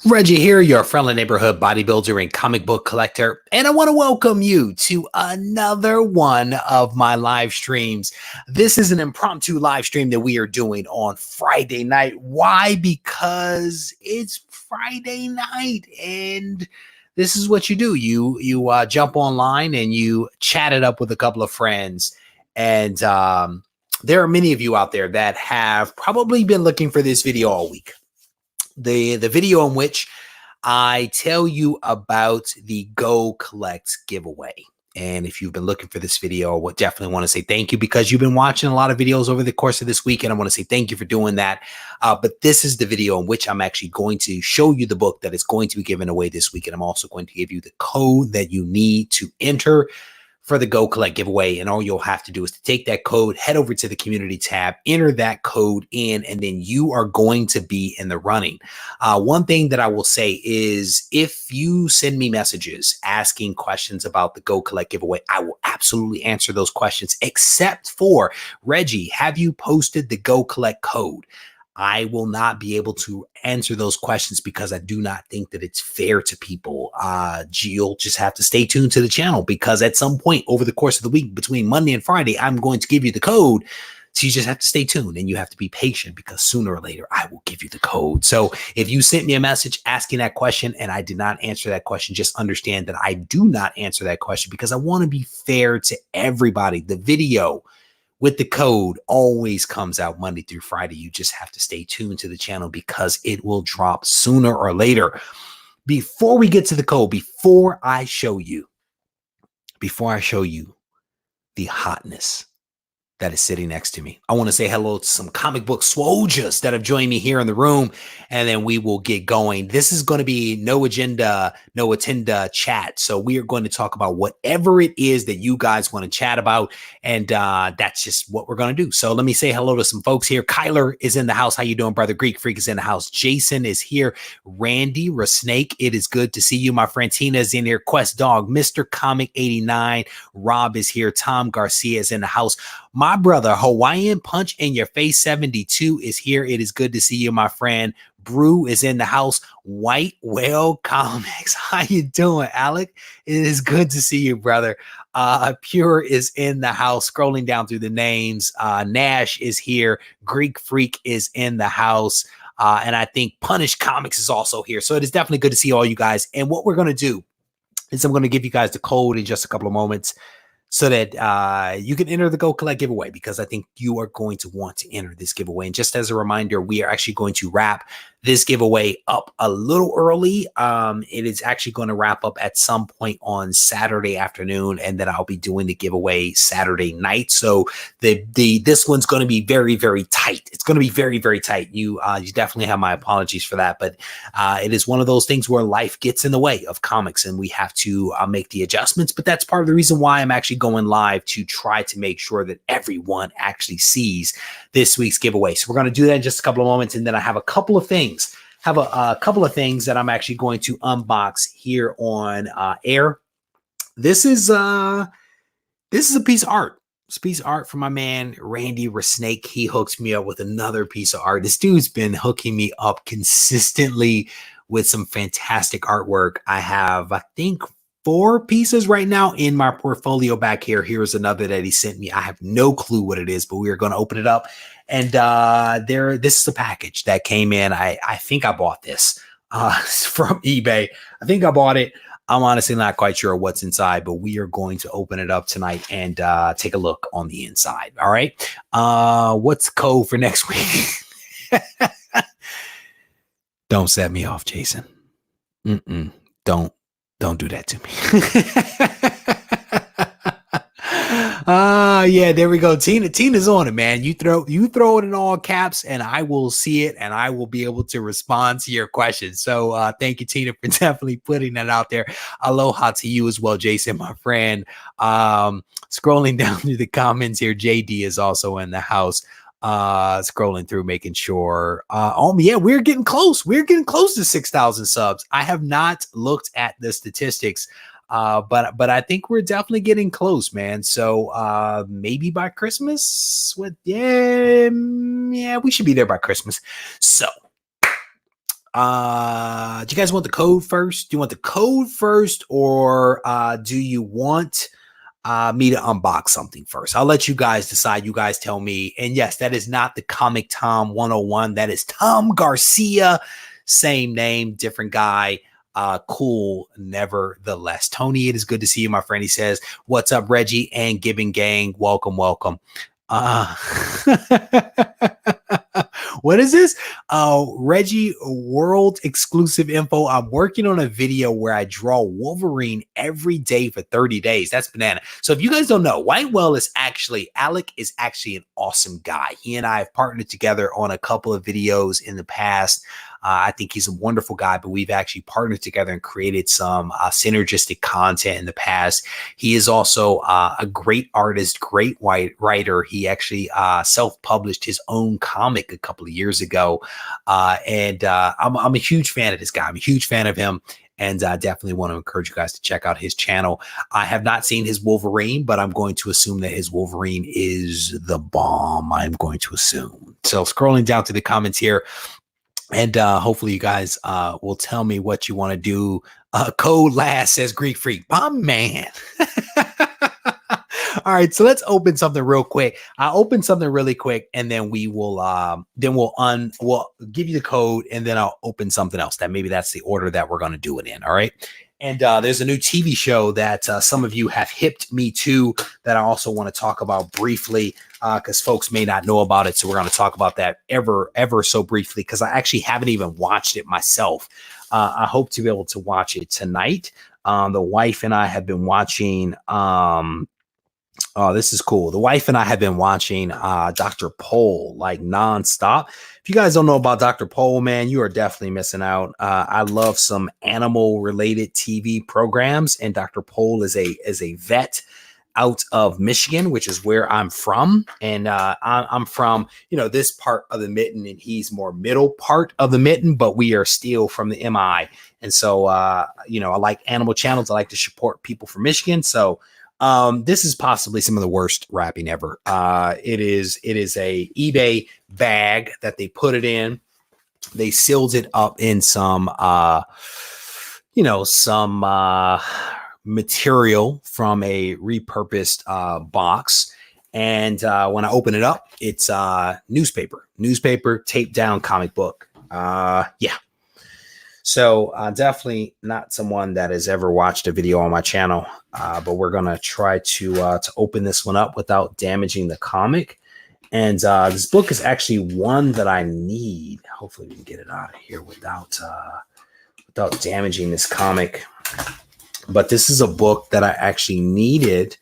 Reggie here, your friendly neighborhood bodybuilder and comic book collector, and I want to welcome you to another one of my live streams. This is an impromptu live stream that we are doing on Friday night. Why? Because it's Friday night, and this is what you do. You jump online and you chat it up with a couple of friends, and there are many of you out there that have probably been looking for this video all week. The video in which I tell you about the Go Collects giveaway. And if you've been looking for this video, I would definitely want to say thank you, because you've been watching a lot of videos over the course of this week, and I want to say thank you for doing that. But this is the video in which I'm actually going to show you the book that is going to be given away this week. And I'm also going to give you the code that you need to enter for the Go Collect giveaway. And all you'll have to do is to take that code, head over to the community tab, enter that code in, and then you are going to be in the running. One thing that I will say is, if you send me messages asking questions about the Go Collect giveaway, I will absolutely answer those questions, except for, Reggie, have you posted the Go Collect code? I will not be able to answer those questions because I do not think that it's fair to people. You'll just have to stay tuned to the channel, because at some point over the course of the week, between Monday and Friday, I'm going to give you the code. So you just have to stay tuned, and you have to be patient, because sooner or later I will give you the code. So if you sent me a message asking that question and I did not answer that question, just understand that I do not answer that question because I want to be fair to everybody. The video with the code always comes out Monday through Friday. You just have to stay tuned to the channel because it will drop sooner or later. Before we get to the code, before I show you the hotness that is sitting next to me, I want to say hello to some comic book soldiers that have joined me here in the room, and then we will get going. This is going to be no agenda, no attenda chat. So we are going to talk about whatever it is that you guys want to chat about, and that's just what we're going to do. So let me say hello to some folks here. Kyler is in the house. How you doing, brother? Greek Freak is in the house. Jason is here. Randy Rasnake, it is good to see you, my friend. Tina is in here. Quest Dog, Mr. Comic 89, Rob is here. Tom Garcia is in the house. My brother, Hawaiian Punch in Your Face 72 is here. It is good to see you, my friend. Brew is in the house. White Whale Comics. How you doing, Alec? It is good to see you, brother. Pure is in the house. Scrolling down through the names. Nash is here. Greek Freak is in the house. And I think Punish Comics is also here. So it is definitely good to see all you guys. And what we're going to do is I'm going to give you guys the code in just a couple of moments, so that you can enter the Go Collect giveaway, because I think you are going to want to enter this giveaway. And just as a reminder, we are actually going to wrap this giveaway up a little early. It is actually going to wrap up at some point on Saturday afternoon, and then I'll be doing the giveaway Saturday night. So this one's going to be very, very tight. It's going to be very, very tight. You definitely have my apologies for that, but it is one of those things where life gets in the way of comics, and we have to make the adjustments. But that's part of the reason why I'm actually going live, to try to make sure that everyone actually sees this week's giveaway. So we're going to do that in just a couple of moments, and then I have a couple of things. A couple of things that I'm actually going to unbox here on air. This is a piece of art. It's a piece of art from my man Randy Rasnake. He hooks me up with another piece of art. This dude's been hooking me up consistently with some fantastic artwork. I have, I think, 4 pieces right now in my portfolio back here. Here's another that he sent me. I have no clue what it is, but we are going to open it up. And this is a package that came in. I think I bought this from eBay. I think I bought it. I'm honestly not quite sure what's inside, but we are going to open it up tonight and take a look on the inside. All right. What's the code for next week? Don't set me off, Jason. Don't do that to me. Yeah, there we go. Tina's on it, man. You throw it in all caps, and I will see it, and I will be able to respond to your questions. So thank you, Tina, for definitely putting that out there. Aloha to you as well, Jason, my friend. Scrolling down through the comments here, JD is also in the house. Scrolling through, making sure. Yeah, we're getting close. We're getting close to 6,000 subs. I have not looked at the statistics, but I think we're definitely getting close, man. So maybe by Christmas. Yeah, we should be there by Christmas. So Do you guys want the code first? Do you want the code first, or do you want me to unbox something first? I'll let you guys decide. You guys tell me. And yes, that is not the Comic Tom 101. That is Tom Garcia. Same name, different guy. Cool, nevertheless. Tony, it is good to see you, my friend. He says, "What's up, Reggie and Gibbon Gang? Welcome, welcome." What is this? Regie world exclusive info. I'm working on a video where I draw Wolverine every day for 30 days. That's banana. So if you guys don't know, Alec is actually an awesome guy. He and I have partnered together on a couple of videos in the past. I think he's a wonderful guy, but we've actually partnered together and created some synergistic content in the past. He is also a great artist, great writer. He actually self-published his own comic a couple of years ago. I'm a huge fan of this guy. I'm a huge fan of him. And I definitely want to encourage you guys to check out his channel. I have not seen his Wolverine, but I'm going to assume that his Wolverine is the bomb. I'm going to assume. So scrolling down to the comments here, and hopefully you guys will tell me what you want to do. Code last, says Greek Freak. My man. All right, so let's open something real quick. I'll open something really quick, and then we'll give you the code, and then I'll open something else. Maybe that's the order that we're going to do it in. All right. And there's a new TV show that some of you have hipped me to that I also want to talk about briefly because folks may not know about it. So we're going to talk about that ever so briefly because I actually haven't even watched it myself. I hope to be able to watch it tonight. The wife and I have been watching. Oh, this is cool. The wife and I have been watching Dr. Pol like nonstop. If you guys don't know about Dr. Pol, man, you are definitely missing out. I love some animal related TV programs, and Dr. Pol is a vet out of Michigan, which is where I'm from. And I'm from, this part of the mitten, and he's more middle part of the mitten, but we are still from the MI. And so, I like animal channels. I like to support people from Michigan. So this is possibly some of the worst wrapping ever. It is a eBay bag that they put it in. They sealed it up in some material from a repurposed box. And when I open it up, it's newspaper taped down comic book. Yeah. So definitely not someone that has ever watched a video on my channel, but we're going to try to open this one up without damaging the comic. And this book is actually one that I need. Hopefully we can get it out of here without damaging this comic. But this is a book that I actually needed.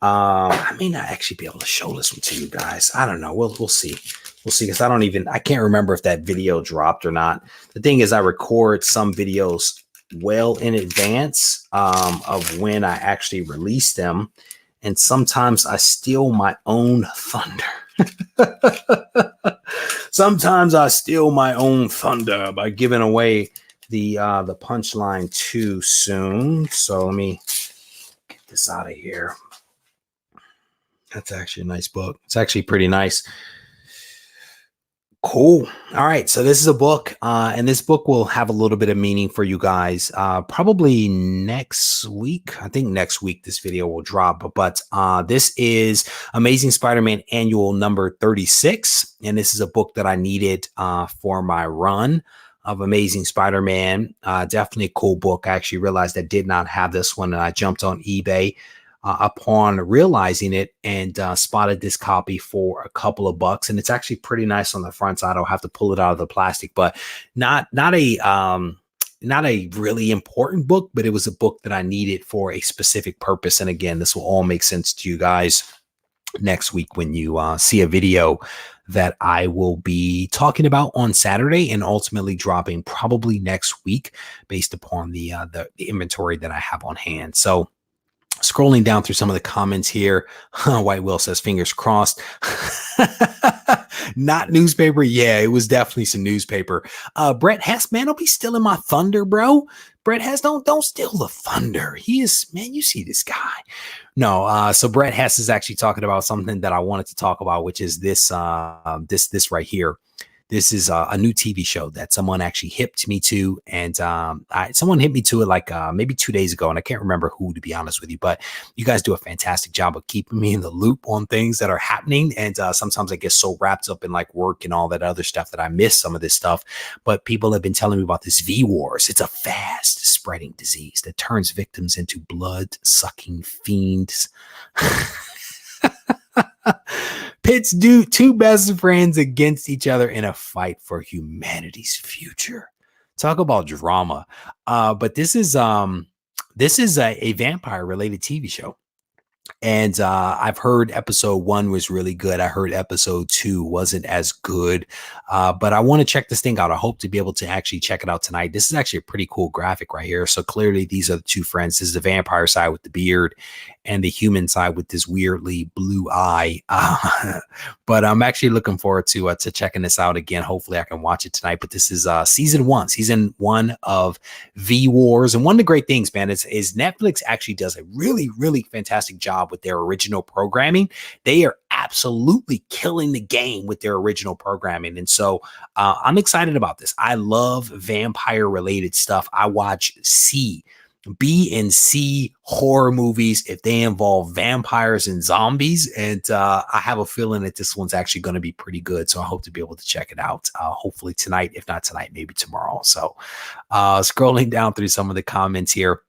I may not actually be able to show this one to you guys. I don't know. We'll see. We'll see, because I can't remember if that video dropped or not. The thing is, I record some videos well in advance of when I actually release them. And sometimes I steal my own thunder. Sometimes I steal my own thunder by giving away the punchline too soon. So let me get this out of here. That's actually a nice book. It's actually pretty nice. Cool. All right. So this is a book, and this book will have a little bit of meaning for you guys. Probably next week. I think next week this video will drop. But this is Amazing Spider-Man Annual number 36, and this is a book that I needed for my run of Amazing Spider-Man. Definitely a cool book. I actually realized I did not have this one, and I jumped on eBay upon realizing it and spotted this copy for a couple of bucks. And it's actually pretty nice on the front side. I'll have to pull it out of the plastic, but not a really important book, but it was a book that I needed for a specific purpose. And again, this will all make sense to you guys next week when you see a video that I will be talking about on Saturday and ultimately dropping probably next week based upon the inventory that I have on hand. So scrolling down through some of the comments here, White Will says, fingers crossed. Not newspaper. Yeah, it was definitely some newspaper. Brett Hess, man, don't be stealing my thunder, bro. Brett Hess, don't steal the thunder. He is, man, you see this guy. No, so Brett Hess is actually talking about something that I wanted to talk about, which is this right here. This is a new TV show that someone actually hipped me to, and someone hit me to it like maybe 2 days ago, and I can't remember who, to be honest with you. But you guys do a fantastic job of keeping me in the loop on things that are happening, and sometimes I get so wrapped up in like work and all that other stuff that I miss some of this stuff. But people have been telling me about this V Wars. It's a fast spreading disease that turns victims into blood-sucking fiends. Pits two best friends against each other in a fight for humanity's future. Talk about drama. But this is a vampire related TV show. And I've heard episode 1 was really good. I heard episode 2 wasn't as good, but I want to check this thing out. I hope to be able to actually check it out tonight. This is actually a pretty cool graphic right here. So clearly these are the two friends. This is the vampire side with the beard and the human side with this weirdly blue eye. But I'm actually looking forward to checking this out again. Hopefully I can watch it tonight. But this is season 1 of V Wars. And one of the great things, man, is Netflix actually does a really, really fantastic job with their original programming. They are absolutely killing the game with their original programming. And so I'm excited about this. I love vampire related stuff. I watch B and C horror movies if they involve vampires and zombies. And I have a feeling that this one's actually going to be pretty good. So I hope to be able to check it out. Hopefully tonight, if not tonight, maybe tomorrow. So scrolling down through some of the comments here.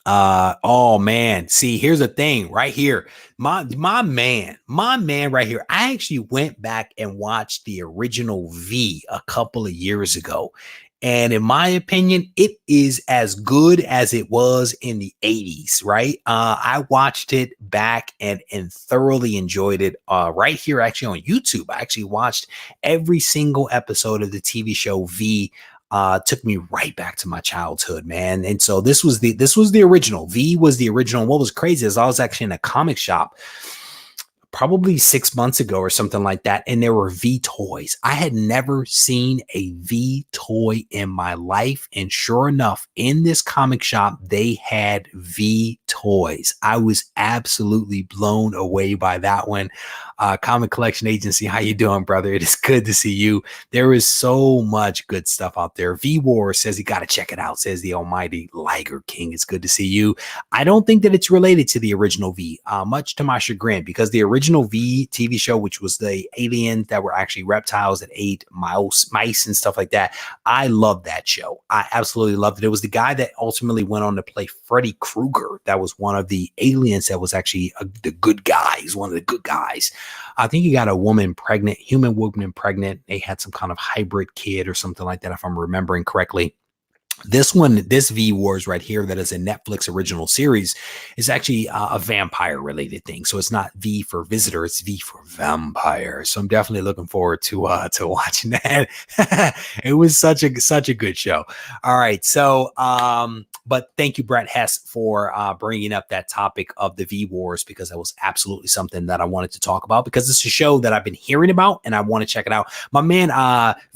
Oh man, see, here's the thing right here. My man right here. I actually went back and watched the original V a couple of years ago. And in my opinion, it is as good as it was in the 80s, right? I watched it back and thoroughly enjoyed it right here actually on YouTube. I actually watched every single episode of the TV show V. Took me right back to my childhood, man. And so this was the original. V was the original. What was crazy is I was actually in a comic shop probably 6 months ago or something like that, and there were V toys. I had never seen a V toy in my life, and sure enough, in this comic shop, they had V toys. I was absolutely blown away by that one. Comic Collection Agency, how you doing, brother? It is good to see you. There is so much good stuff out there. V War says you got to check it out, says the almighty Liger King. It's good to see you. I don't think that it's related to the original V, much to my chagrin, because the original V TV show, which was the aliens that were actually reptiles that ate mice and stuff like that, I loved that show. I absolutely loved it. It was the guy that ultimately went on to play Freddy Krueger. That was one of the aliens that was actually the good guy. He's one of the good guys. I think he got a human woman pregnant. They had some kind of hybrid kid or something like that, if I'm remembering correctly. This V Wars right here, that is a Netflix original series, is actually a vampire related thing. So it's not V for visitor, it's V for vampire. So I'm definitely looking forward to watching that. It was such a good show. All right. So, but thank you, Brett Hess, for bringing up that topic of the V Wars, because that was absolutely something that I wanted to talk about, because it's a show that I've been hearing about and I want to check it out. My man,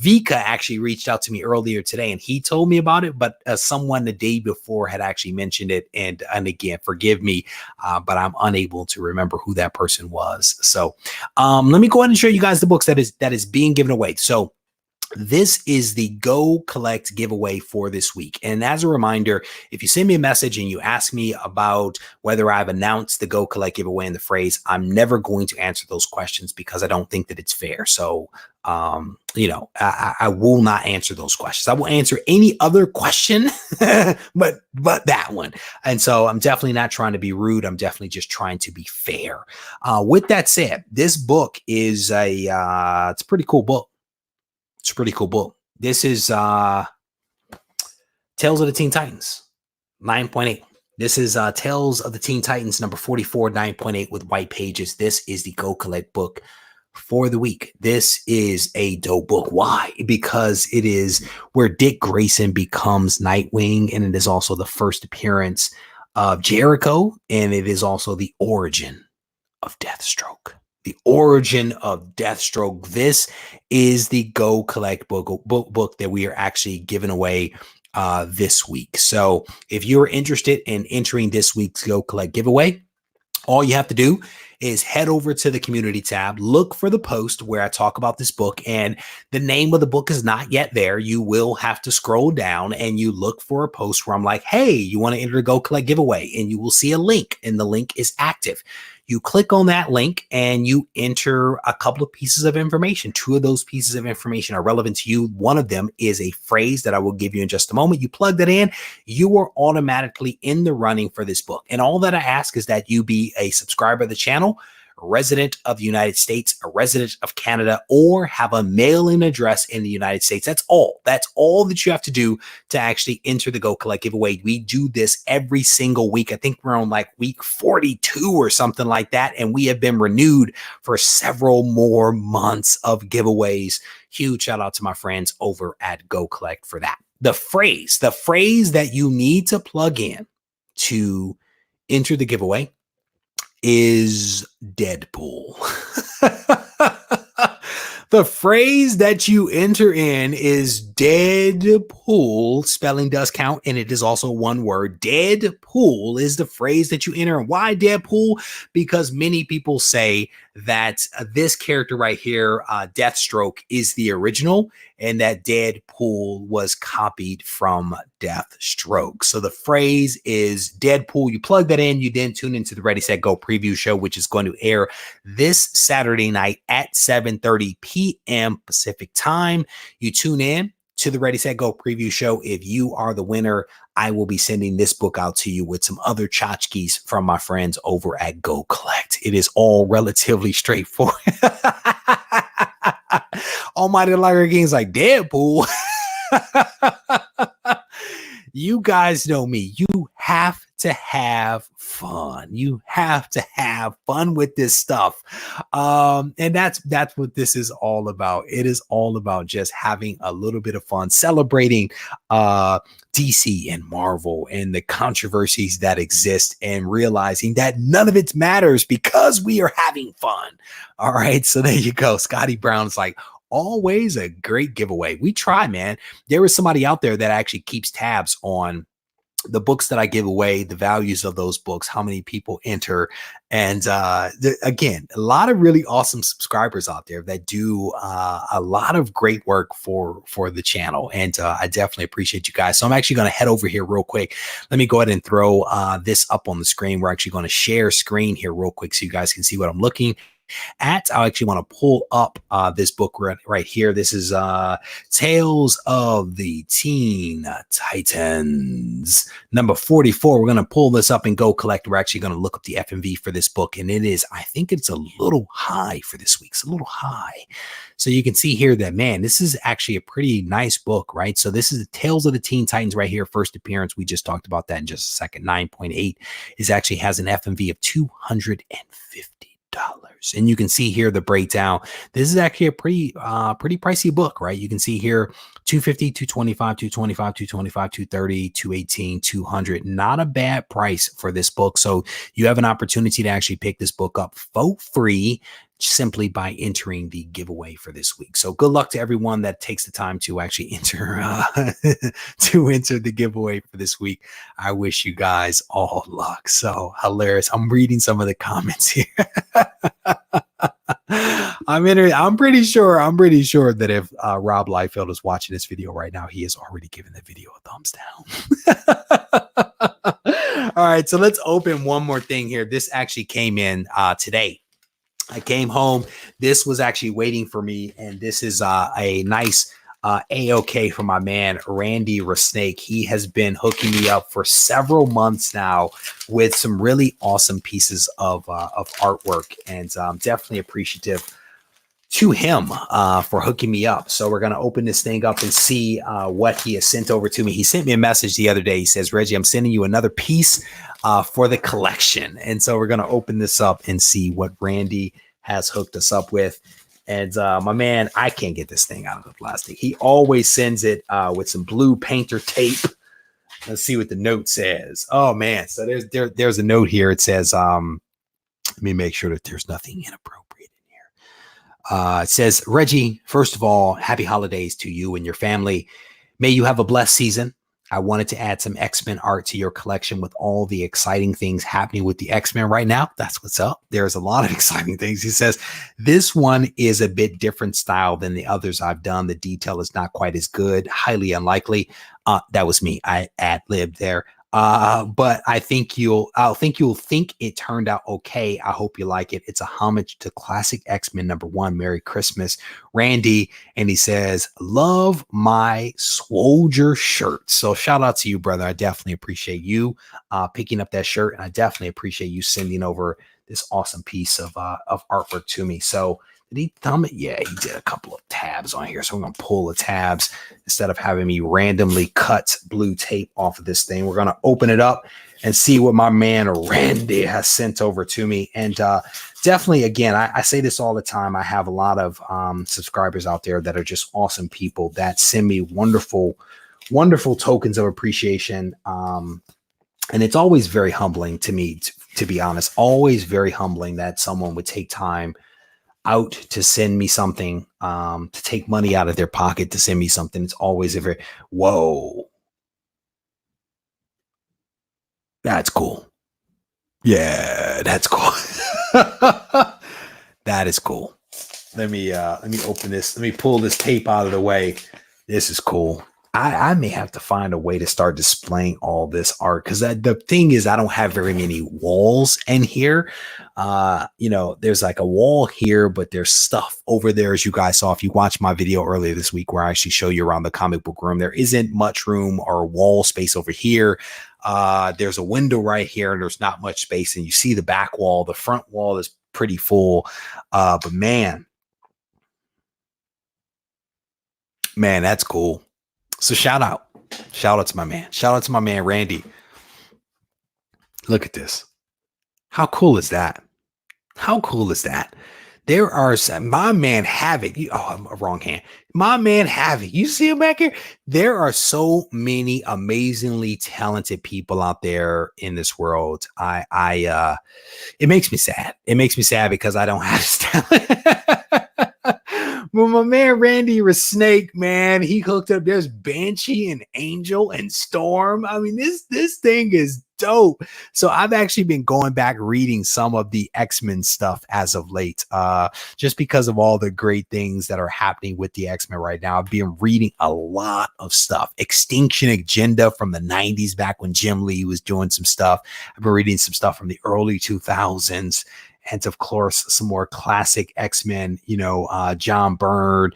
Vika actually reached out to me earlier today and he told me about it, but someone the day before had actually mentioned it. And again, forgive me, but I'm unable to remember who that person was. So let me go ahead and show you guys the books that is being given away. So this is the Go Collect giveaway for this week. And as a reminder, if you send me a message and you ask me about whether I've announced the Go Collect giveaway in the phrase, I'm never going to answer those questions because I don't think that it's fair. So, I will not answer those questions. I will answer any other question, but that one. And so I'm definitely not trying to be rude. I'm definitely just trying to be fair. With that said, this book is it's a pretty cool book. It's a pretty cool book. This is Tales of the Teen Titans, 9.8. This is Tales of the Teen Titans, number 44, 9.8 with white pages. This is the Go Collect book for the week. This is a dope book. Why? Because it is where Dick Grayson becomes Nightwing, and it is also the first appearance of Jericho, and it is also the origin of Deathstroke. The origin of Deathstroke. This is the Go Collect book that we are actually giving away this week. So if you're interested in entering this week's Go Collect giveaway, all you have to do is head over to the community tab, look for the post where I talk about this book, and the name of the book is not yet there. You will have to scroll down and you look for a post where I'm like, hey, you want to enter the Go Collect giveaway, and you will see a link, and the link is active. You click on that link and you enter a couple of pieces of information. Two of those pieces of information are relevant to you. One of them is a phrase that I will give you in just a moment. You plug that in, you are automatically in the running for this book. And all that I ask is that you be a subscriber of the channel, a resident of the United States, a resident of Canada, or have a mailing address in the United States. That's all. That's all that you have to do to actually enter the Go Collect giveaway. We do this every single week. I think we're on like week 42 or something like that. And we have been renewed for several more months of giveaways. Huge shout out to my friends over at Go Collect for that. The phrase that you need to plug in to enter the giveaway is Deadpool. The phrase that you enter in is Deadpool. Spelling does count, and it is also one word. Deadpool is the phrase that you enter. And why Deadpool? Because many people say that this character right here, Deathstroke, is the original, and that Deadpool was copied from Deathstroke. So the phrase is Deadpool. You plug that in, you then tune into the Ready, Set, Go preview show, which is going to air this Saturday night at 7:30 p.m. Pacific time. You tune in to the Ready, Set, Go preview show. If you are the winner, I will be sending this book out to you with some other tchotchkes from my friends over at Go Collect. It is all relatively straightforward. Almighty Liger King's like, Deadpool. You guys know me. You have to have fun. You have to have fun with this stuff. And that's what this is all about. It is all about just having a little bit of fun, celebrating DC and Marvel and the controversies that exist, and realizing that none of it matters because we are having fun. All right. So there you go. Scotty Brown's like, always a great giveaway. We try, man. There is somebody out there that actually keeps tabs on the books that I give away, the values of those books, how many people enter. And again, a lot of really awesome subscribers out there that do a lot of great work for the channel. And I definitely appreciate you guys. So I'm actually going to head over here real quick. Let me go ahead and throw this up on the screen. We're actually going to share screen here real quick so you guys can see what I'm looking at. I actually want to pull up this book right here. This is Tales of the Teen Titans, number 44. We're going to pull this up and Go Collect. We're actually going to look up the FMV for this book, and it is, I think it's a little high for this week. It's a little high. So you can see here that, man, this is actually a pretty nice book, right? So this is Tales of the Teen Titans right here. First appearance. We just talked about that in just a second. 9.8 is actually has an FMV of $250. And you can see here the breakdown. This is actually a pretty pricey book, right? You can see here 250, 225, 225, 225, 230, 218, 200. Not a bad price for this book. So you have an opportunity to actually pick this book up for free simply by entering the giveaway for this week. So good luck to everyone that takes the time to actually enter the giveaway for this week. I wish you guys all luck. So hilarious. I'm reading some of the comments here. I'm pretty sure that if Rob Liefeld is watching this video right now, he has already given the video a thumbs down. All right, so let's open one more thing here. This actually came in today. I came home. This was actually waiting for me, and this is a nice A-OK from my man, Randy Resnake. He has been hooking me up for several months now with some really awesome pieces of artwork, and I'm definitely appreciative to him for hooking me up. So we're going to open this thing up and see what he has sent over to me. He sent me a message the other day. He says, Reggie, I'm sending you another piece for the collection. And so we're going to open this up and see what Randy has hooked us up with. And my man, I can't get this thing out of the plastic. He always sends it with some blue painter tape. Let's see what the note says. Oh man. So there's a note here. It says, let me make sure that there's nothing inappropriate. It says, Reggie, first of all, happy holidays to you and your family. May you have a blessed season. I wanted to add some X-Men art to your collection with all the exciting things happening with the X-Men right now. That's what's up. There's a lot of exciting things. He says, this one is a bit different style than the others I've done. The detail is not quite as good, highly unlikely. That was me. I ad-libbed there. But I'll think you'll think it turned out okay. I hope you like it. It's a homage to classic X-Men #1. Merry Christmas, Randy. And he says, love my soldier shirt. So shout out to you, brother. I definitely appreciate you picking up that shirt. And I definitely appreciate you sending over this awesome piece of artwork to me. So did he thumb it? Yeah, he did a couple of tabs on here. So I'm going to pull the tabs instead of having me randomly cut blue tape off of this thing. We're going to open it up and see what my man Randy has sent over to me. And definitely, again, I say this all the time. I have a lot of subscribers out there that are just awesome people that send me wonderful tokens of appreciation. And it's always very humbling to me, to be honest, always very humbling that someone would take time out to send me something, to take money out of their pocket to send me something. It's always a very, whoa, that's cool. Yeah, that's cool. That is cool. Let me open this. Let me pull this tape out of the way. This is cool. I may have to find a way to start displaying all this art, because the thing is, I don't have very many walls in here. There's like a wall here, but there's stuff over there, as you guys saw if you watched my video earlier this week where I actually show you around the comic book room. There isn't much room or wall space over here. There's a window right here, and there's not much space. And you see the back wall, the front wall is pretty full. But man, that's cool. So shout out to my man. Shout out to my man, Randy. Look at this. How cool is that? How cool is that? There are some, my man Havoc. I'm wrong hand. My man Havoc. You see him back here? There are so many amazingly talented people out there in this world. It makes me sad. It makes me sad because I don't have this talent. Well, my man Randy was Snake, man. He hooked up. There's Banshee and Angel and Storm. I mean, this thing is dope. So I've actually been going back reading some of the X-Men stuff as of late, just because of all the great things that are happening with the X-Men right now. I've been reading a lot of stuff. Extinction Agenda from the 90s, back when Jim Lee was doing some stuff. I've been reading some stuff from the early 2000s. And of course, some more classic X-Men, John Byrne,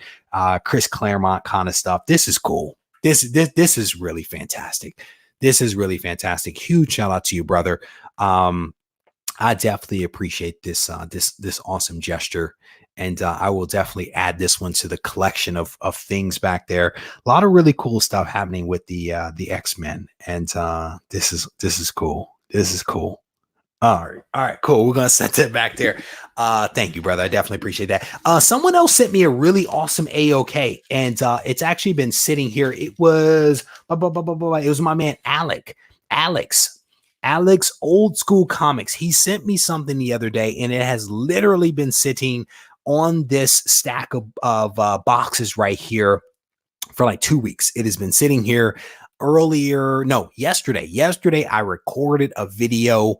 Chris Claremont kind of stuff. This is cool. This is really fantastic. This is really fantastic. Huge shout out to you, brother. I definitely appreciate this this awesome gesture. And I will definitely add this one to the collection of things back there. A lot of really cool stuff happening with the X-Men. And this is cool. This is cool. All right, cool. We're gonna set that back there. Thank you, brother. I definitely appreciate that. Someone else sent me a really awesome AOK, and it's actually been sitting here. It was my man Alex Old School Comics. He sent me something the other day, and it has literally been sitting on this stack of boxes right here for like 2 weeks. It has been sitting here yesterday. Yesterday, I recorded a video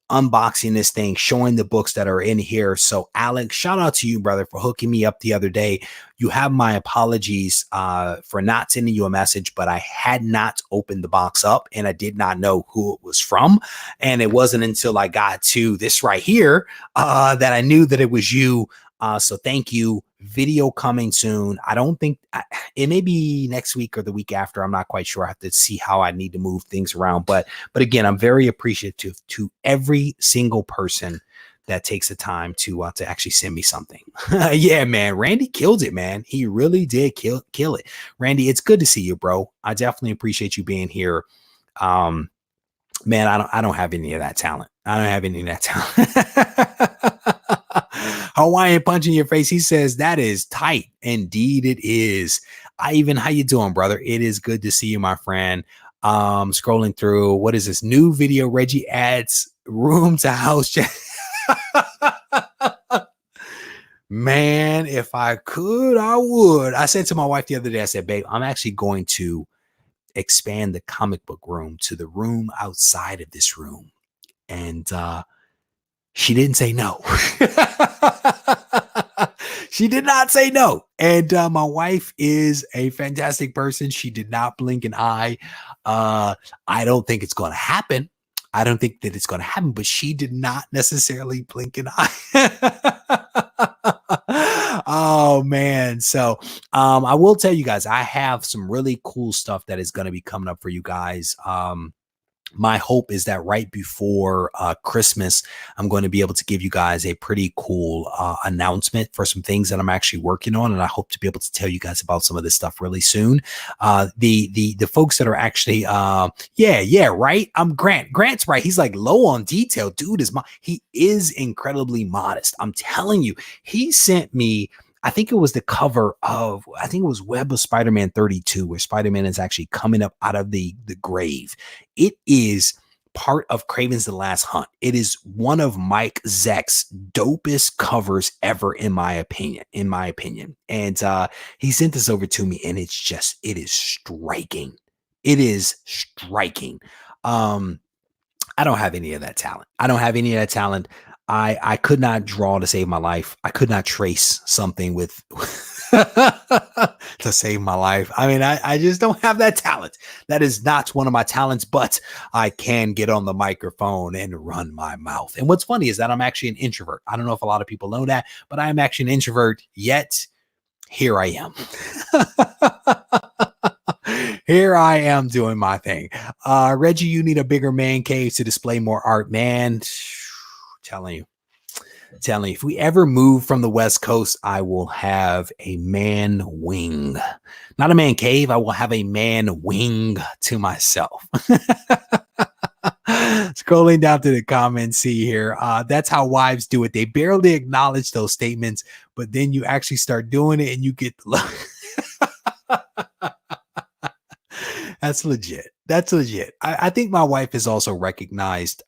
unboxing this thing, showing the books that are in here. So Alex, shout out to you, brother, for hooking me up the other day. You have my apologies for not sending you a message, but I had not opened the box up and I did not know who it was from. And it wasn't until I got to this right here that I knew that it was you. So thank you. Video coming soon. I don't think it may be next week or the week after. I'm not quite sure. I have to see how I need to move things around. But again, I'm very appreciative to every single person that takes the time to actually send me something. Yeah, man. Randy killed it, man. He really did kill it. Randy, it's good to see you, bro. I definitely appreciate you being here. Man, I don't have any of that talent. I don't have any of that talent. Hawaiian punch in your face. He says that is tight. Indeed, it is. How you doing, brother? It is good to see you, my friend. Scrolling through. What is this new video? Reggie adds room to house chat. Man, if I could, I would. I said to my wife the other day, I said, babe, I'm actually going to expand the comic book room to the room outside of this room. And she didn't say no. She did not say no. And my wife is a fantastic person. She did not blink an eye. I don't think it's going to happen. I don't think that it's going to happen, but she did not necessarily blink an eye. Oh man. So I will tell you guys, I have some really cool stuff that is going to be coming up for you guys. My hope is that right before Christmas, I'm going to be able to give you guys a pretty cool announcement for some things that I'm actually working on, and I hope to be able to tell you guys about some of this stuff really soon. The folks that are actually, right. I'm Grant. Grant's right. He's like low on detail, dude. He is incredibly modest. I'm telling you. He sent me, I think it was the cover of, I think it was Web of Spider-Man 32, where Spider-Man is actually coming up out of the grave. It is part of Kraven's The Last Hunt. It is one of Mike Zeck's dopest covers ever, in my opinion. And he sent this over to me, and it is striking. It is striking. I don't have any of that talent. I could not draw to save my life. I could not trace something with to save my life. I mean, I just don't have that talent. That is not one of my talents, but I can get on the microphone and run my mouth. And what's funny is that I'm actually an introvert. I don't know if a lot of people know that, but I am actually an introvert, yet here I am. Here I am doing my thing. Reggie, you need a bigger man cave to display more art, man. Telling you, if we ever move from the West Coast, I will have a man wing, not a man cave. I will have a man wing to myself. Scrolling down to the comments, see here. That's how wives do it. They barely acknowledge those statements, but then you actually start doing it and you get the look. That's legit. I think my wife has also recognized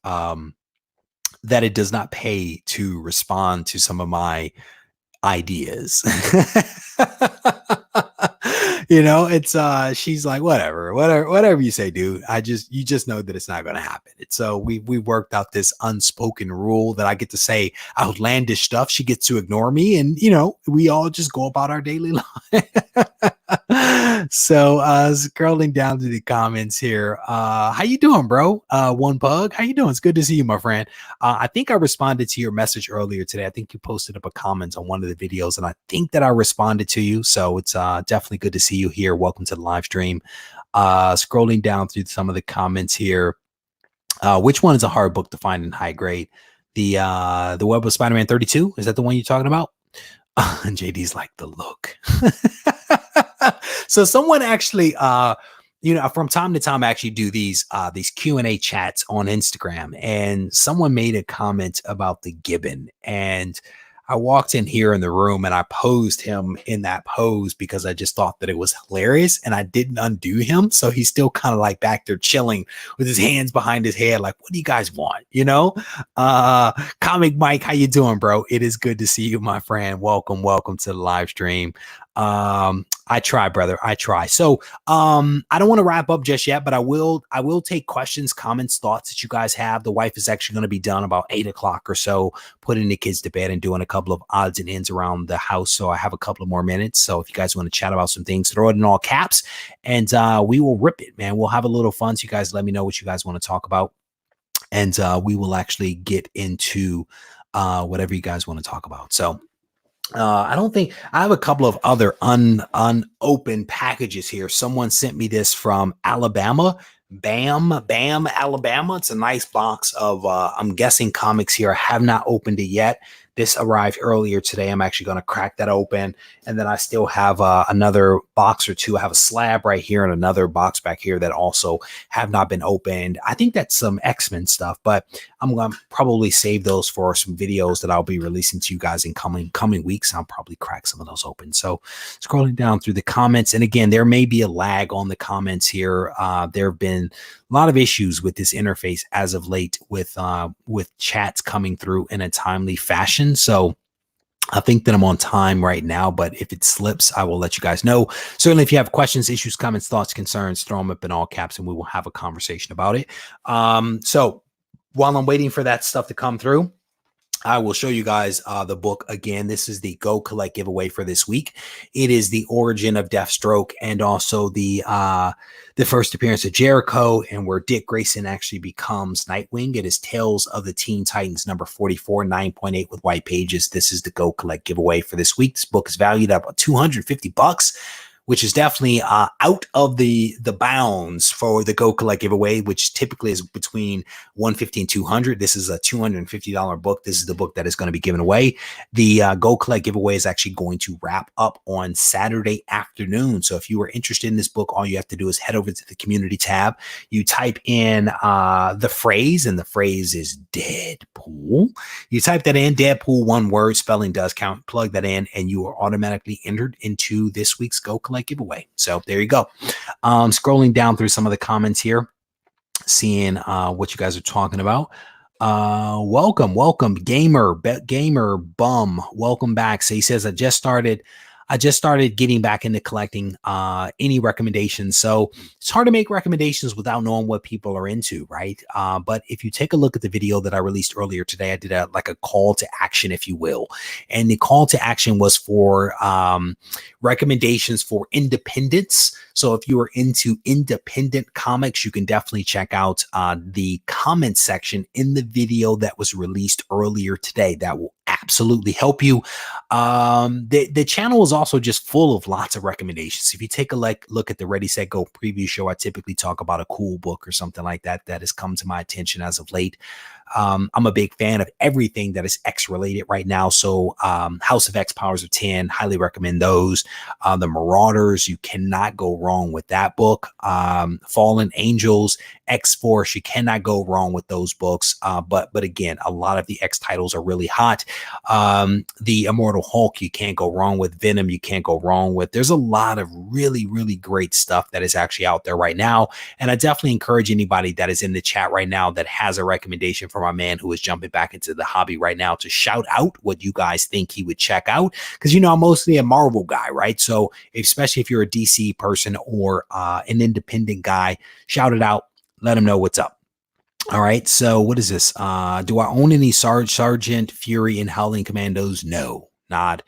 that it does not pay to respond to some of my ideas. It's she's like, whatever you say, dude. You just know that it's not going to happen. So we worked out this unspoken rule that I get to say outlandish stuff. She gets to ignore me, and we all just go about our daily life. So scrolling down to the comments here, how you doing, bro? One Pug, how you doing? It's good to see you, my friend. I think I responded to your message earlier today. I think you posted up a comment on one of the videos, and I think that I responded to you. So it's definitely good to see you here. Welcome to the live stream. Scrolling down through some of the comments here. Which one is a hard book to find in high grade? The Web of Spider-Man 32? Is that the one you're talking about? And JD's like, the look. So someone actually, from time to time, I actually do these Q&A chats on Instagram, and someone made a comment about the Gibbon, and I walked in here in the room and I posed him in that pose because I just thought that it was hilarious, and I didn't undo him. So he's still kind of like back there chilling with his hands behind his head. Like, what do you guys want? Comic Mike, how you doing, bro? It is good to see you, my friend. Welcome to the live stream. I try, brother. I try. So I don't want to wrap up just yet, but I will take questions, comments, thoughts that you guys have. The wife is actually going to be done about 8 o'clock or so, putting the kids to bed and doing a couple of odds and ends around the house. So I have a couple of more minutes. So if you guys want to chat about some things, throw it in all caps, and we will rip it, man. We'll have a little fun. So you guys let me know what you guys want to talk about, and we will actually get into whatever you guys want to talk about. So I don't think I have a couple of other unopened packages here. Someone sent me this from Alabama. Bam, Alabama. It's a nice box of, I'm guessing, comics here. I have not opened it yet. This arrived earlier today. I'm actually going to crack that open. And then I still have another box or two. I have a slab right here and another box back here that also have not been opened. I think that's some X-Men stuff, but I'm going to probably save those for some videos that I'll be releasing to you guys in coming weeks. I'll probably crack some of those open. So scrolling down through the comments, and again, there may be a lag on the comments here. There have been a lot of issues with this interface as of late with chats coming through in a timely fashion. So I think that I'm on time right now, but if it slips, I will let you guys know. Certainly, if you have questions, issues, comments, thoughts, concerns, throw them up in all caps and we will have a conversation about it. So while I'm waiting for that stuff to come through, I will show you guys the book again. This is the Go Collect giveaway for this week. It is the origin of Deathstroke and also the first appearance of Jericho and where Dick Grayson actually becomes Nightwing. It is Tales of the Teen Titans number 44, 9.8 with white pages. This is the Go Collect giveaway for this week. This book is valued at about $250. Which is definitely out of the bounds for the Go Collect giveaway, which typically is between $150 and $200. This is a $250 book. This is the book that is going to be given away. The Go Collect giveaway is actually going to wrap up on Saturday afternoon. So if you are interested in this book, all you have to do is head over to the community tab. You type in the phrase, and the phrase is Deadpool. You type that in, Deadpool, one word, spelling does count. Plug that in, and you are automatically entered into this week's Go Collect giveaway. So there you go. Scrolling down through some of the comments here, seeing what you guys are talking about. Welcome, gamer bum. Welcome back. So he says, I just started getting back into collecting. Any recommendations? So it's hard to make recommendations without knowing what people are into, right? But if you take a look at the video that I released earlier today, I did a call to action, if you will. And the call to action was for recommendations for independents. So if you are into independent comics, you can definitely check out the comment section in the video that was released earlier today. That will absolutely help you. The channel is also just full of lots of recommendations. If you take a look at the Ready, Set, Go preview show, I typically talk about a cool book or something like that that has come to my attention as of late. I'm a big fan of everything that is X related right now. So House of X, Powers of 10, highly recommend those. The Marauders, you cannot go wrong with that book. Fallen Angels, X-Force, you cannot go wrong with those books. But again, a lot of the X titles are really hot. The Immortal Hulk, you can't go wrong with. Venom, you can't go wrong with. There's a lot of really, really great stuff that is actually out there right now. And I definitely encourage anybody that is in the chat right now that has a recommendation for my man who is jumping back into the hobby right now to shout out what you guys think he would check out. Because, I'm mostly a Marvel guy, right? So especially if you're a DC person or an independent guy, shout it out. Let him know what's up. All right. So what is this? Do I own any Sergeant Fury and Howling Commandos? No, not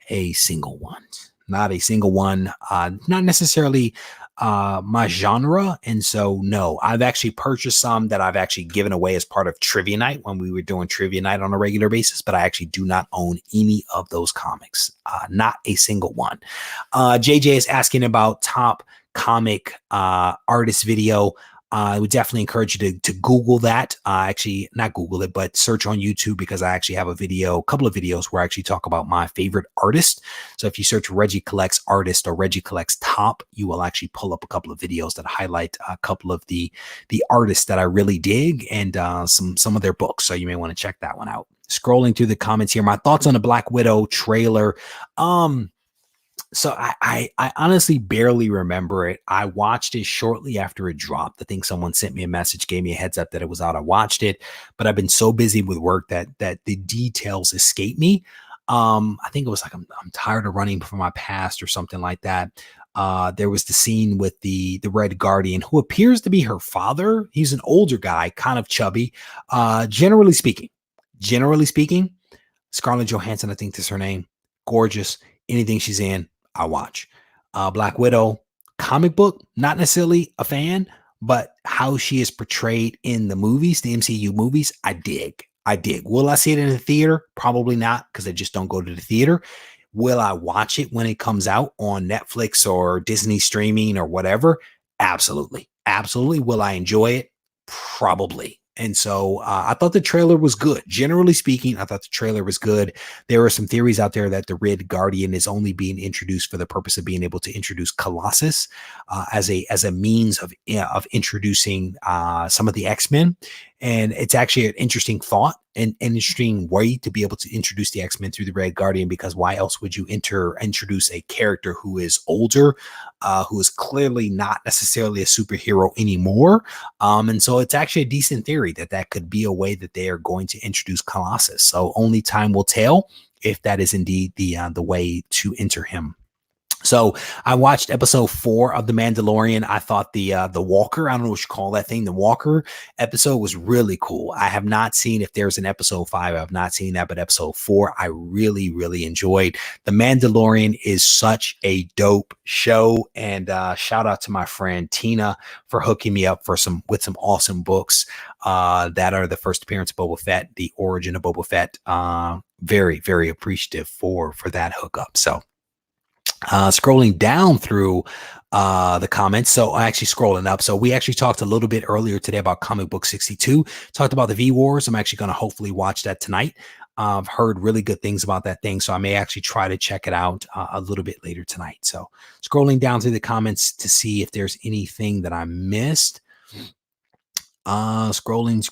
a single one. Not a single one. Not necessarily my genre. And so, no, I've actually purchased some that I've actually given away as part of Trivia Night when we were doing Trivia Night on a regular basis, but I actually do not own any of those comics. Not a single one. JJ is asking about top comic artist video. I would definitely encourage you to Google that. Actually, not Google it, but search on YouTube because I actually have a couple of videos where I actually talk about my favorite artist. So if you search Regie Collects artist or Regie Collects top, you will actually pull up a couple of videos that highlight a couple of the artists that I really dig and some of their books. So you may want to check that one out. Scrolling through the comments here, my thoughts on the Black Widow trailer. So I honestly barely remember it. I watched it shortly after it dropped. I think someone sent me a message, gave me a heads up that it was out. I watched it, but I've been so busy with work that the details escape me. I think it was like I'm tired of running from my past or something like that. There was the scene with the Red Guardian, who appears to be her father. He's an older guy, kind of chubby. Generally speaking, Scarlett Johansson, I think that's her name. Gorgeous. Anything she's in, I watch. Black Widow comic book, not necessarily a fan, but how she is portrayed in the movies, the MCU movies, I dig. Will I see it in the theater? Probably not, because I just don't go to the theater. Will I watch it when it comes out on Netflix or Disney streaming or whatever? Absolutely. Will I enjoy it? Probably. And so I thought the trailer was good. Generally speaking, I thought the trailer was good. There are some theories out there that the Red Guardian is only being introduced for the purpose of being able to introduce Colossus as a means of introducing some of the X-Men. And it's actually an interesting thought and an interesting way to be able to introduce the X-Men through the Red Guardian, because why else would you introduce a character who is older, who is clearly not necessarily a superhero anymore? And so it's actually a decent theory that could be a way that they are going to introduce Colossus. So only time will tell. if that is indeed the way to enter him. So I watched episode 4 of The Mandalorian. I thought the Walker, I don't know what you call that thing, the Walker episode was really cool. I have not seen, if there's an episode 5, I have not seen that, but episode 4 I really, really enjoyed. The Mandalorian is such a dope show, and shout out to my friend Tina for hooking me up with some awesome books that are the first appearance of Boba Fett, the origin of Boba Fett. Very, very appreciative for that hookup. So scrolling down through the comments. So actually scrolling up. So we actually talked a little bit earlier today about Comic Book 62, talked about the V Wars. I'm actually going to hopefully watch that tonight. I've heard really good things about that thing, so I may actually try to check it out a little bit later tonight. So scrolling down through the comments to see if there's anything that I missed. Scrolling.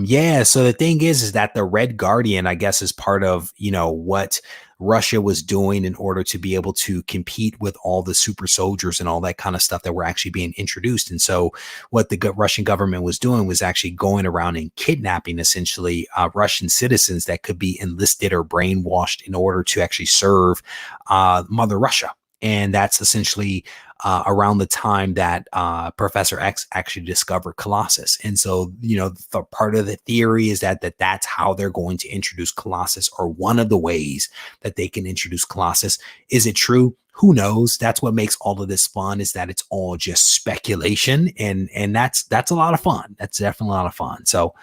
Yeah. So the thing is that the Red Guardian, I guess, is part of, what Russia was doing in order to be able to compete with all the super soldiers and all that kind of stuff that were actually being introduced. And so what the Russian government was doing was actually going around and kidnapping essentially Russian citizens that could be enlisted or brainwashed in order to actually serve Mother Russia. And that's essentially around the time that Professor X actually discovered Colossus. And so, the part of the theory is that that's how they're going to introduce Colossus, or one of the ways that they can introduce Colossus. Is it true? Who knows? That's what makes all of this fun, is that it's all just speculation. And that's a lot of fun. That's definitely a lot of fun. So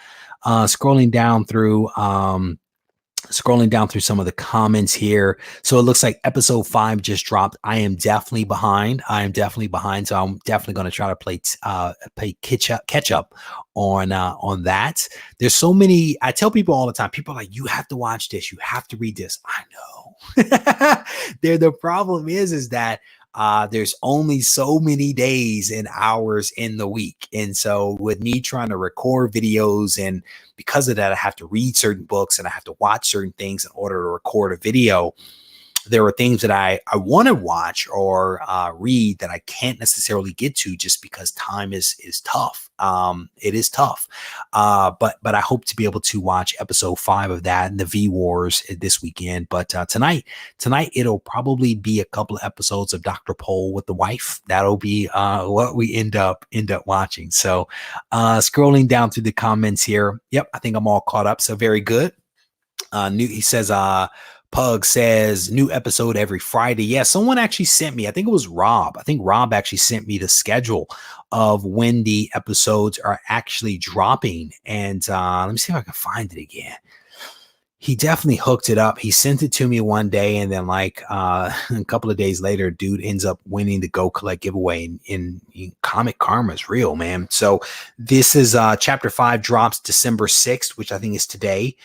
scrolling down through some of the comments here. So it looks like episode 5 just dropped. I am definitely behind. So I'm definitely going to try to play catch up on that. There's so many. I tell people all the time, people are like, you have to watch this. You have to read this. I know. The problem is that there's only so many days and hours in the week. And so with me trying to record videos, and because of that, I have to read certain books and I have to watch certain things in order to record a video. There are things that I want to watch or read that I can't necessarily get to just because time is tough. It is tough. But I hope to be able to watch episode 5 of that and the V Wars this weekend. But tonight it'll probably be a couple of episodes of Dr. Pol with the wife. That'll be what we end up watching. So scrolling down through the comments here. Yep, I think I'm all caught up. So very good. He says Pug says new episode every Friday. Yeah, someone actually sent me, I think it was Rob. I think Rob actually sent me the schedule of when the episodes are actually dropping. And let me see if I can find it again. He definitely hooked it up. He sent it to me one day, and then like a couple of days later, dude ends up winning the Go Collect giveaway. In Comic Karma is real, man. So this is chapter 5 drops December 6th, which I think is today.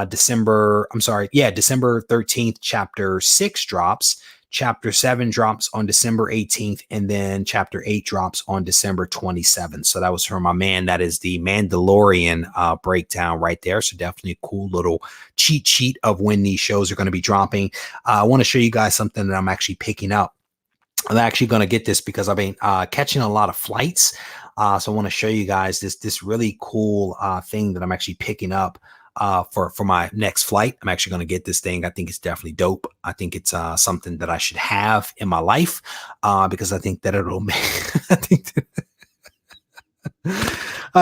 December 13th, chapter 6 drops. Chapter 7 drops on December 18th, and then chapter 8 drops on December 27th. So that was from my man. That is the Mandalorian breakdown right there. So definitely a cool little cheat sheet of when these shows are going to be dropping. I want to show you guys something that I'm actually picking up. I'm actually going to get this because I've been catching a lot of flights. So I want to show you guys this really cool thing that I'm actually picking up for my next flight. I'm actually going to get this thing. I think it's definitely dope. I think it's something that I should have in my life because I think that it'll make I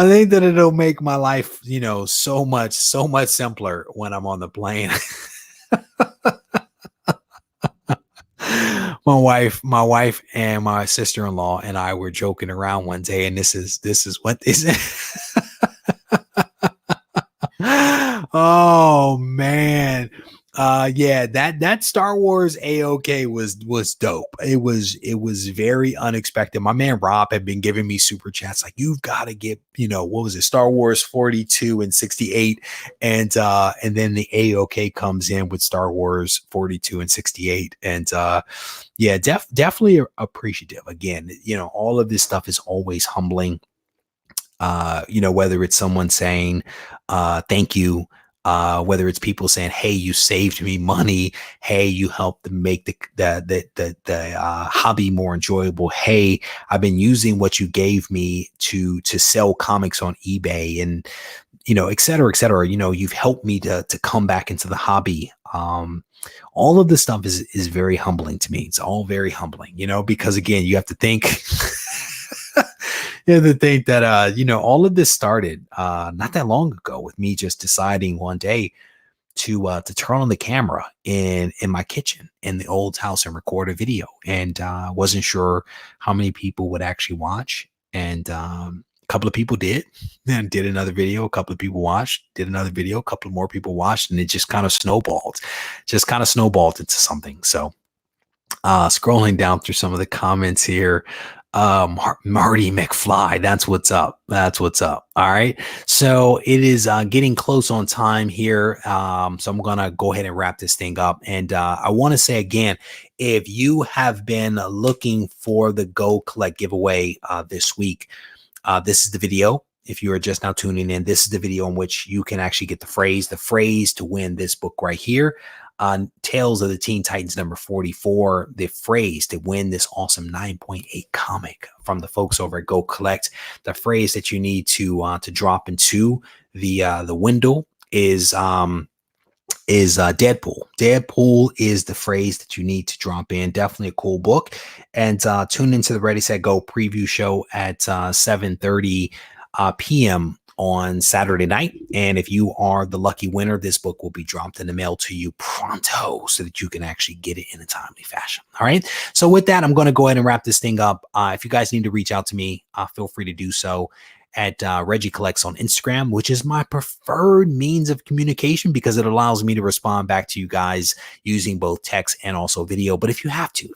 think that it'll make my life, so much simpler when I'm on the plane. My wife and my sister-in-law and I were joking around one day, and this is what they said. Oh man. Yeah, that Star Wars AOK was dope. It was very unexpected. My man Rob had been giving me super chats like, you've got to get, what was it, Star Wars 42 and 68, and then the AOK comes in with Star Wars 42 and 68, and yeah, definitely appreciative. Again, all of this stuff is always humbling. Whether it's someone saying thank you, whether it's people saying, hey, you saved me money, hey, you helped make the hobby more enjoyable, hey, I've been using what you gave me to sell comics on eBay. And et cetera, et cetera. You've helped me to come back into the hobby. All of this stuff is very humbling to me. It's all very humbling, because again, you have to think, you have to think that, all of this started not that long ago with me just deciding one day to turn on the camera in my kitchen in the old house and record a video. And wasn't sure how many people would actually watch. And a couple of people did, then did another video. A couple of people watched, did another video. A couple of more people watched, and it just kind of snowballed into something. So scrolling down through some of the comments here. Marty McFly, that's what's up. That's what's up. All right. So it is getting close on time here. So I'm going to go ahead and wrap this thing up. And I want to say again, if you have been looking for the Go Collect giveaway this week, this is the video. If you are just now tuning in, this is the video in which you can actually get the phrase to win this book right here. Tales of the Teen Titans number 44, the phrase to win this awesome 9.8 comic from the folks over at Go Collect. The phrase that you need to drop into the window is Deadpool. Deadpool is the phrase that you need to drop in. Definitely a cool book. And tune into the Ready Set Go preview show at 7:30 p.m. on Saturday night. And if you are the lucky winner, this book will be dropped in the mail to you pronto so that you can actually get it in a timely fashion. All right. So with that, I'm going to go ahead and wrap this thing up. If you guys need to reach out to me, feel free to do so at RegieCollects on Instagram, which is my preferred means of communication because it allows me to respond back to you guys using both text and also video. But if you have to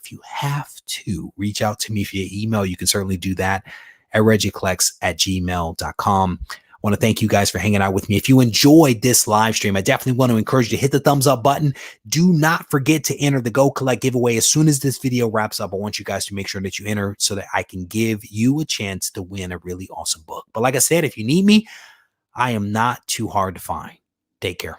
reach out to me via email, you can certainly do that at regiecollects@gmail.com. I want to thank you guys for hanging out with me. If you enjoyed this live stream, I definitely want to encourage you to hit the thumbs up button. Do not forget to enter the Go Collect giveaway. As soon as this video wraps up, I want you guys to make sure that you enter so that I can give you a chance to win a really awesome book. But like I said, if you need me, I am not too hard to find. Take care.